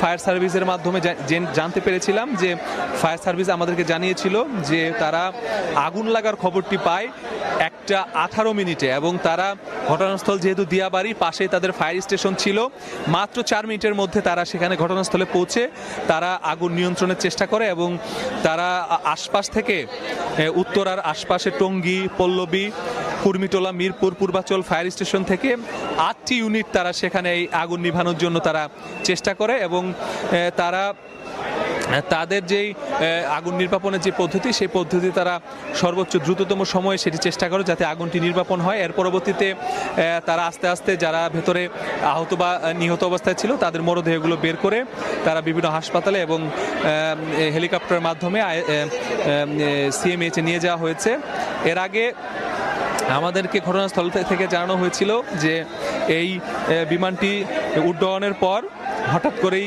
Fire সার্ভিসের মাধ্যমে জানতে পেরেছিলাম যে ফায়ার সার্ভিস আমাদেরকে জানিয়েছিল যে তারা আগুন লাগার খবরটি পায় 1:18 এবং তারা ঘটনাস্থল যেহেতু দিয়াবাড়ি পাশেই তাদের ফায়ার স্টেশন ছিল, মাত্র 4 মিনিটের মধ্যে তারা সেখানে ঘটনাস্থলে পৌঁছে তারা আগুন নিয়ন্ত্রণের চেষ্টা করে এবং তারা আশপাশ থেকে উত্তরার আশপাশে টঙ্গী, পল্লবী, কুর্মিটোলা, মিরপুর, পূর্বাচল ফায়ার স্টেশন থেকে 8টি ইউনিট তারা সেখানে এই আগুন নিভানোর জন্য তারা চেষ্টা করে এবং তারা তাদের যেই আগুন নির্বাপনের যে পদ্ধতি সেই পদ্ধতি তারা সর্বোচ্চ দ্রুততম সময়ে সেটি চেষ্টা করে যাতে আগুনটি নির্বাপন হয়। এর পরবর্তীতে তারা আস্তে আস্তে যারা ভেতরে আহত বা নিহত অবস্থায় ছিল তাদের মরদেহগুলো বের করে তারা বিভিন্ন হাসপাতালে এবং হেলিকপ্টারের মাধ্যমে সিএমএইচে নিয়ে যাওয়া হয়েছে। এর আগে আমাদেরকে ঘটনাস্থল থেকে জানানো হয়েছিল যে এই বিমানটি উড্ডয়নের পর হঠাৎ করেই